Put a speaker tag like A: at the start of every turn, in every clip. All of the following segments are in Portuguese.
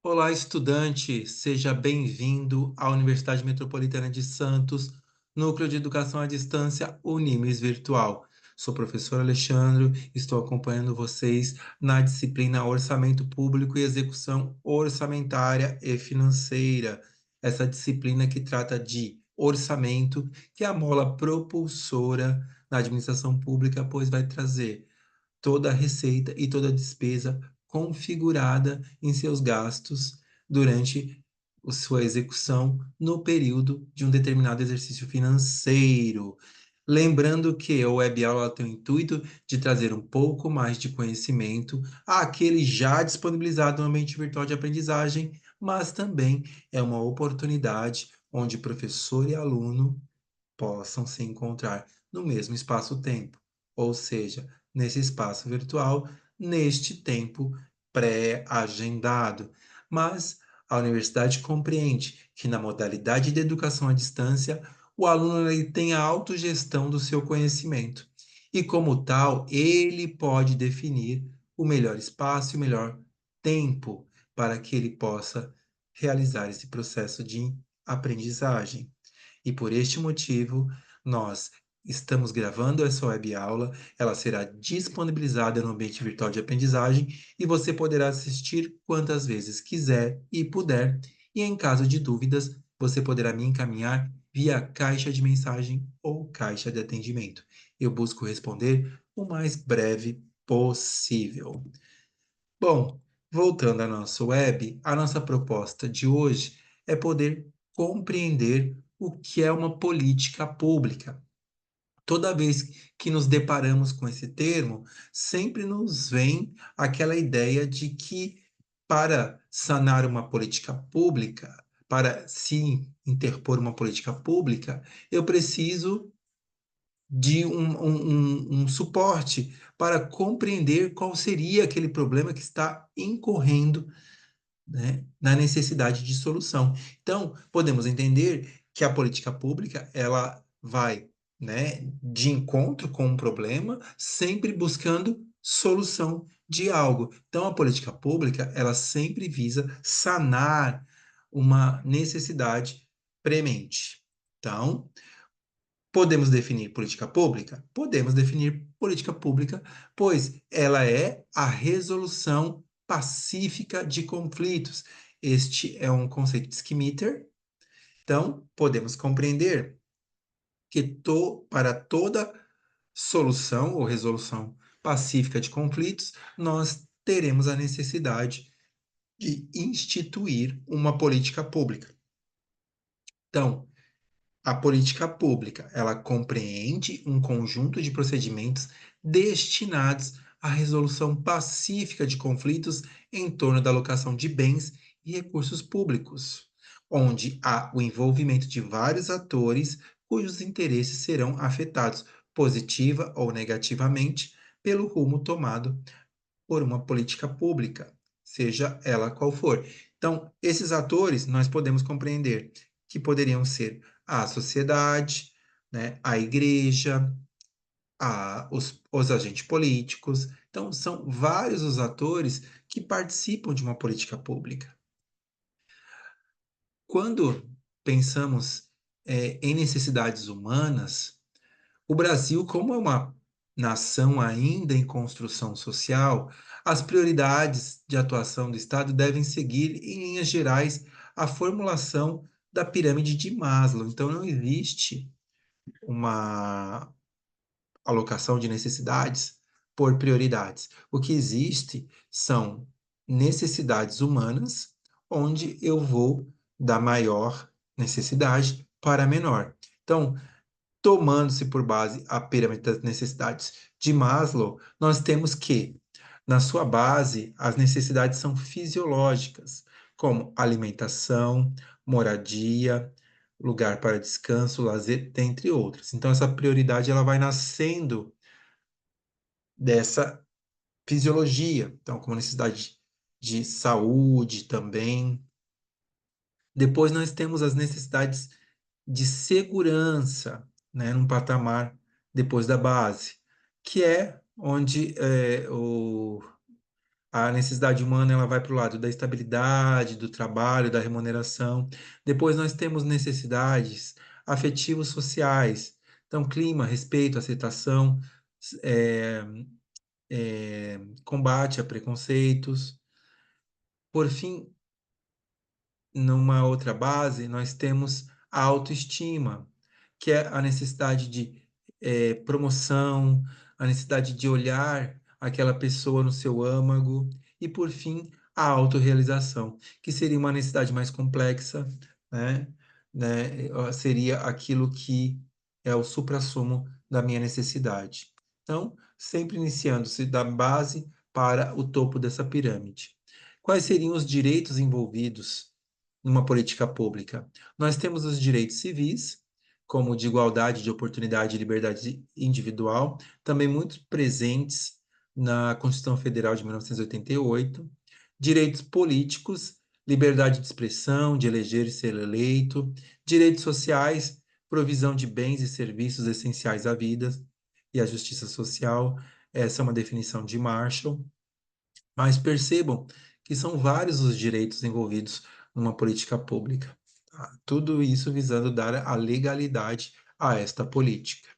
A: Olá, estudante! Seja bem-vindo à Universidade Metropolitana de Santos, Núcleo de Educação à Distância Unimes Virtual. Sou o professor Alexandre, estou acompanhando vocês na disciplina Orçamento Público e Execução Orçamentária e Financeira. Essa disciplina que trata de orçamento, que é a mola propulsora na administração pública, pois vai trazer toda a receita e toda a despesa configurada em seus gastos durante a sua execução no período de um determinado exercício financeiro. Lembrando que a web aula tem o intuito de trazer um pouco mais de conhecimento àquele já disponibilizado no ambiente virtual de aprendizagem, mas também é uma oportunidade onde professor e aluno possam se encontrar no mesmo espaço-tempo, ou seja, nesse espaço virtual, neste tempo pré-agendado. Mas a universidade compreende que na modalidade de educação à distância, o aluno ele tem a autogestão do seu conhecimento e, como tal, ele pode definir o melhor espaço e o melhor tempo para que ele possa realizar esse processo de aprendizagem. E por este motivo, nós estamos gravando essa web aula, ela será disponibilizada no ambiente virtual de aprendizagem e você poderá assistir quantas vezes quiser e puder. E em caso de dúvidas, você poderá me encaminhar via caixa de mensagem ou caixa de atendimento. Eu busco responder o mais breve possível. Bom, voltando à nossa web, a nossa proposta de hoje é poder compreender o que é uma política pública. Toda vez que nos deparamos com esse termo, sempre nos vem aquela ideia de que para sanar uma política pública, para se interpor uma política pública, eu preciso de um suporte para compreender qual seria aquele problema que está incorrendo, né, na necessidade de solução. Então, podemos entender que a política pública, ela vai, né, de encontro com um problema, sempre buscando solução de algo. Então, a política pública, ela sempre visa sanar uma necessidade premente. Então, podemos definir política pública? Podemos definir política pública, pois ela é a resolução pacífica de conflitos. Este é um conceito de Schmitter. Então, podemos compreender que para toda solução ou resolução pacífica de conflitos, nós teremos a necessidade de instituir uma política pública. Então, a política pública, ela compreende um conjunto de procedimentos destinados à resolução pacífica de conflitos em torno da alocação de bens e recursos públicos, onde há o envolvimento de vários atores cujos interesses serão afetados positiva ou negativamente pelo rumo tomado por uma política pública, seja ela qual for. Então, esses atores nós podemos compreender que poderiam ser a sociedade, né, a igreja, os agentes políticos. Então, são vários os atores que participam de uma política pública. Quando pensamos, em necessidades humanas, o Brasil, como é uma nação ainda em construção social, as prioridades de atuação do Estado devem seguir, em linhas gerais, a formulação da pirâmide de Maslow. Então, não existe uma alocação de necessidades por prioridades. O que existe são necessidades humanas, onde eu vou da maior necessidade para a menor. Então, tomando-se por base a pirâmide das necessidades de Maslow, nós temos que, na sua base, as necessidades são fisiológicas, como alimentação, moradia, lugar para descanso, lazer, dentre outras. Então, essa prioridade ela vai nascendo dessa fisiologia, então, como necessidade de saúde também. Depois nós temos as necessidades de segurança, né, num patamar depois da base, que é onde A necessidade humana ela vai para o lado da estabilidade, do trabalho, da remuneração. Depois nós temos necessidades afetivos sociais. Então, clima, respeito, aceitação, é, combate a preconceitos. Por fim, numa outra base, nós temos a autoestima, que é a necessidade de promoção, a necessidade de olhar aquela pessoa no seu âmago, e por fim, a autorrealização, que seria uma necessidade mais complexa, né? Seria aquilo que é o suprassumo da minha necessidade. Então, sempre iniciando-se da base para o topo dessa pirâmide. Quais seriam os direitos envolvidos numa política pública? Nós temos os direitos civis, como o de igualdade de oportunidade e liberdade individual, também muito presentes na Constituição Federal de 1988. Direitos políticos, liberdade de expressão, de eleger e ser eleito. Direitos sociais, provisão de bens e serviços essenciais à vida e à justiça social. Essa é uma definição de Marshall. Mas percebam que são vários os direitos envolvidos numa política pública. Tá? Tudo isso visando dar a legalidade a esta política.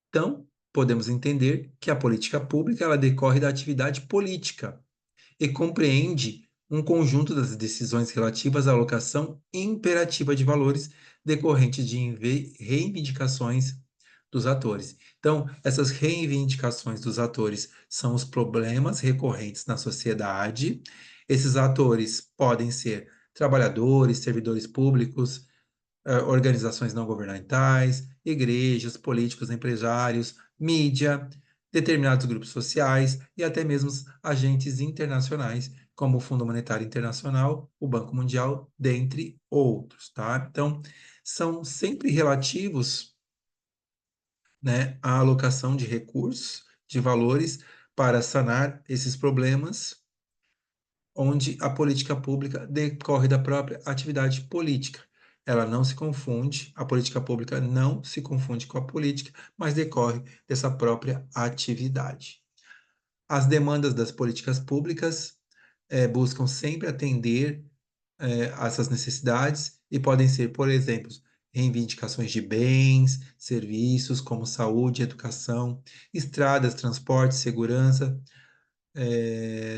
A: Então, podemos entender que a política pública ela decorre da atividade política e compreende um conjunto das decisões relativas à alocação imperativa de valores decorrentes de reivindicações dos atores. Então, essas reivindicações dos atores são os problemas recorrentes na sociedade. Esses atores podem ser trabalhadores, servidores públicos, organizações não governamentais, igrejas, políticos, empresários, mídia, determinados grupos sociais e até mesmo agentes internacionais, como o Fundo Monetário Internacional, o Banco Mundial, dentre outros, tá? Então, são sempre relativos, né, à alocação de recursos, de valores para sanar esses problemas onde a política pública decorre da própria atividade política. Ela não se confunde, a política pública não se confunde com a política, mas decorre dessa própria atividade. As demandas das políticas públicas buscam sempre atender a essas necessidades e podem ser, por exemplo, reivindicações de bens, serviços como saúde, educação, estradas, transporte, segurança,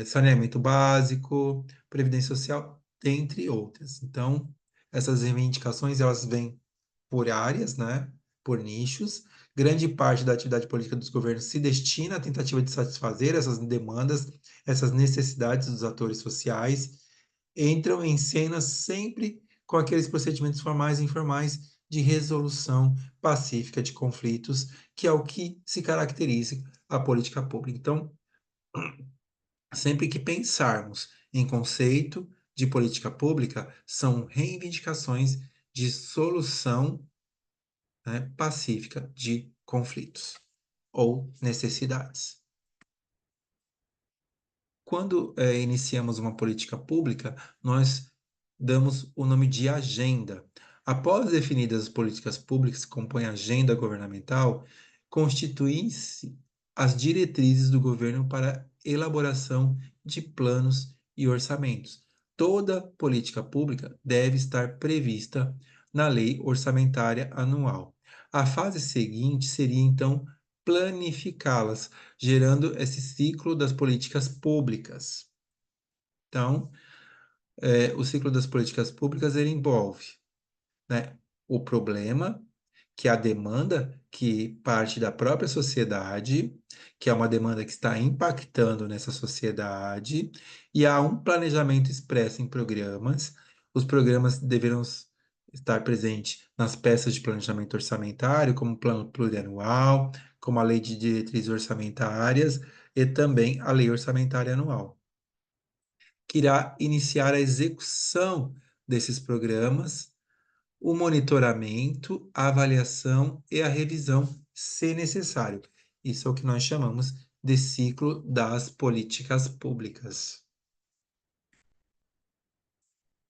A: saneamento básico, previdência social, dentre outras. Então, essas reivindicações elas vêm por áreas, né, por nichos. Grande parte da atividade política dos governos se destina à tentativa de satisfazer essas demandas, essas necessidades dos atores sociais. Entram em cena sempre com aqueles procedimentos formais e informais de resolução pacífica de conflitos, que é o que se caracteriza a política pública. Então, sempre que pensarmos em conceito de política pública, são reivindicações de solução, né, pacífica de conflitos ou necessidades. Quando iniciamos uma política pública, nós damos o nome de agenda. Após definidas as políticas públicas que compõem a agenda governamental, constituem-se as diretrizes do governo para elaboração de planos e orçamentos. Toda política pública deve estar prevista na Lei Orçamentária Anual. A fase seguinte seria, então, planificá-las, gerando esse ciclo das políticas públicas. Então, o ciclo das políticas públicas ele envolve, né, o problema, que é a demanda que parte da própria sociedade, que é uma demanda que está impactando nessa sociedade, e há um planejamento expresso em programas. Os programas deverão estar presentes nas peças de planejamento orçamentário, como o plano plurianual, como a lei de diretrizes orçamentárias e também a lei orçamentária anual, que irá iniciar a execução desses programas, o monitoramento, a avaliação e a revisão, se necessário. Isso é o que nós chamamos de ciclo das políticas públicas.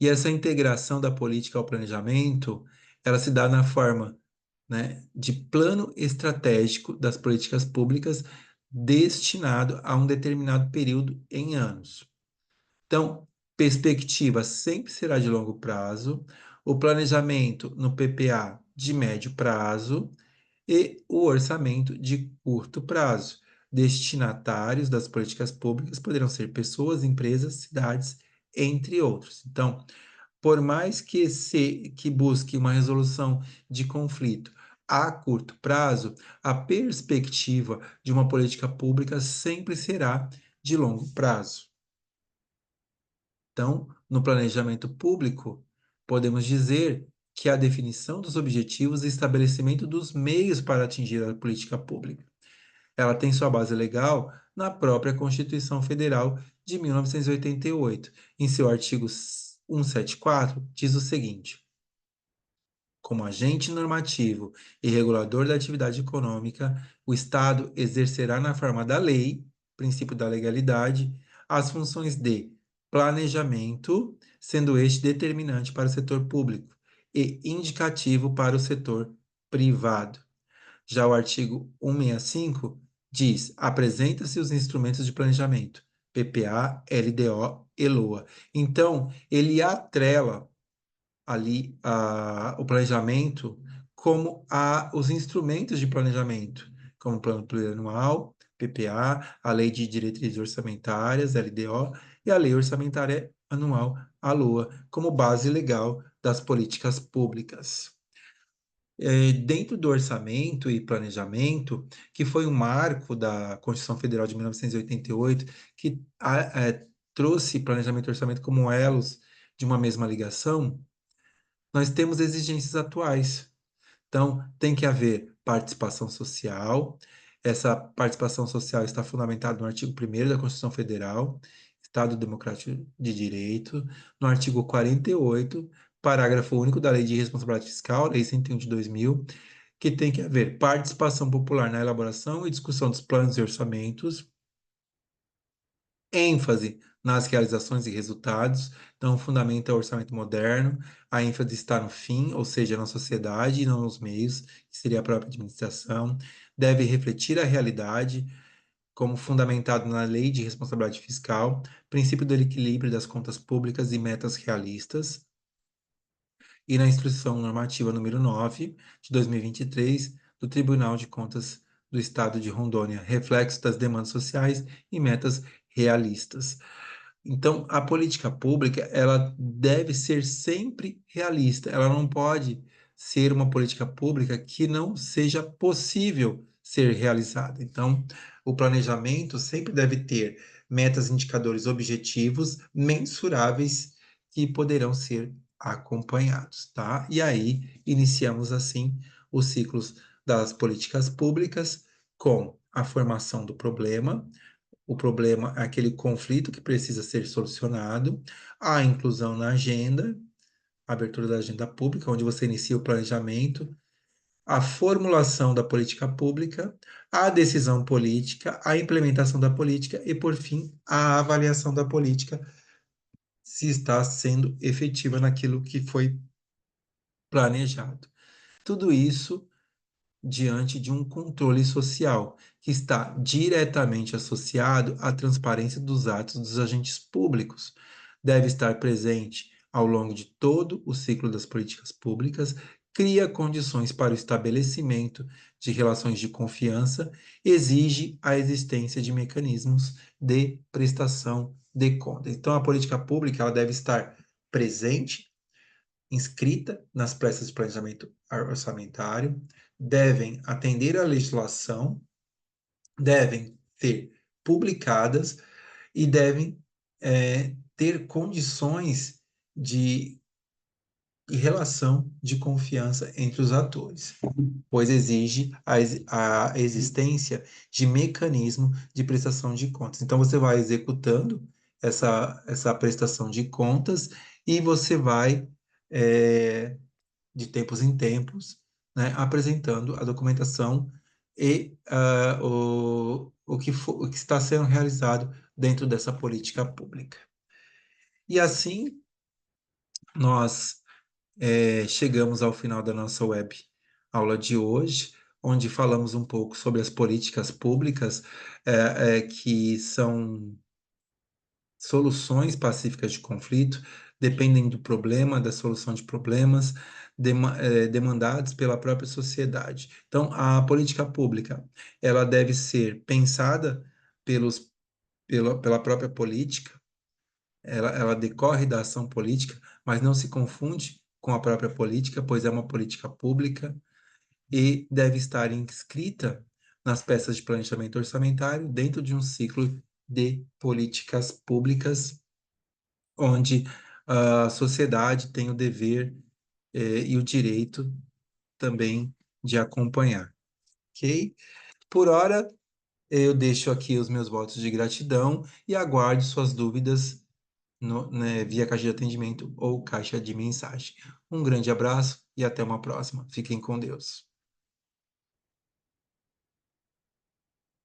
A: E essa integração da política ao planejamento, ela se dá na forma, né, de plano estratégico das políticas públicas destinado a um determinado período em anos. Então, perspectiva sempre será de longo prazo, o planejamento no PPA de médio prazo e o orçamento de curto prazo. Destinatários das políticas públicas poderão ser pessoas, empresas, cidades, entre outros. Então, por mais que busque uma resolução de conflito a curto prazo, a perspectiva de uma política pública sempre será de longo prazo. Então, no planejamento público, podemos dizer que a definição dos objetivos e estabelecimento dos meios para atingir a política pública. Ela tem sua base legal na própria Constituição Federal de 1988. Em seu artigo 174, diz o seguinte: como agente normativo e regulador da atividade econômica, o Estado exercerá na forma da lei, princípio da legalidade, as funções de planejamento, sendo este determinante para o setor público e indicativo para o setor privado. Já o artigo 165 diz: apresenta-se os instrumentos de planejamento, PPA, LDO e LOA. Então, ele atrela ali o planejamento como os instrumentos de planejamento, como o Plano Plurianual, PPA, a Lei de Diretrizes Orçamentárias, LDO, e a Lei Orçamentária Anual, a LOA, como base legal das políticas públicas. Dentro do orçamento e planejamento, que foi um marco da Constituição Federal de 1988, que trouxe planejamento e orçamento como elos de uma mesma ligação, nós temos exigências atuais. Então, tem que haver participação social. Essa participação social está fundamentada no artigo 1º da Constituição Federal, Estado Democrático de Direito, no artigo 48, parágrafo único da Lei de Responsabilidade Fiscal, Lei 101 de 2000, que tem que haver participação popular na elaboração e discussão dos planos e orçamentos, ênfase nas realizações e resultados. Então, o fundamento é o orçamento moderno, a ênfase está no fim, ou seja, na sociedade e não nos meios, que seria a própria administração. Deve refletir a realidade, como fundamentado na Lei de Responsabilidade Fiscal, princípio do equilíbrio das contas públicas e metas realistas, e na Instrução Normativa número 9, de 2023, do Tribunal de Contas do Estado de Rondônia, reflexo das demandas sociais e metas realistas. Então, a política pública, ela deve ser sempre realista. Ela não pode ser uma política pública que não seja possível ser realizada. Então, o planejamento sempre deve ter metas, indicadores objetivos, mensuráveis, que poderão ser acompanhados, tá? E aí, iniciamos assim os ciclos das políticas públicas com a formação do problema. O problema é aquele conflito que precisa ser solucionado, a inclusão na agenda, a abertura da agenda pública, onde você inicia o planejamento, a formulação da política pública, a decisão política, a implementação da política e, por fim, a avaliação da política, se está sendo efetiva naquilo que foi planejado. Tudo isso diante de um controle social, que está diretamente associado à transparência dos atos dos agentes públicos. Deve estar presente ao longo de todo o ciclo das políticas públicas, cria condições para o estabelecimento de relações de confiança, exige a existência de mecanismos de prestação de contas. Então, a política pública ela deve estar presente, inscrita nas peças de planejamento orçamentário, devem atender à legislação, devem ser publicadas e devem ter condições de relação de confiança entre os atores, pois exige a existência de mecanismo de prestação de contas. Então, você vai executando essa prestação de contas e você vai de tempos em tempos, né, apresentando a documentação e o que está sendo realizado dentro dessa política pública. E assim, nós chegamos ao final da nossa web aula de hoje, onde falamos um pouco sobre as políticas públicas, que são soluções pacíficas de conflito, dependem do problema, da solução de problemas, demandados pela própria sociedade. Então, a política pública, ela deve ser pensada pela própria política, ela decorre da ação política, mas não se confunde com a própria política, pois é uma política pública e deve estar inscrita nas peças de planejamento orçamentário dentro de um ciclo de políticas públicas, onde a sociedade tem o dever, e o direito também de acompanhar, ok? Por hora, eu deixo aqui os meus votos de gratidão e aguardo suas dúvidas via caixa de atendimento ou caixa de mensagem. Um grande abraço e até uma próxima. Fiquem com Deus.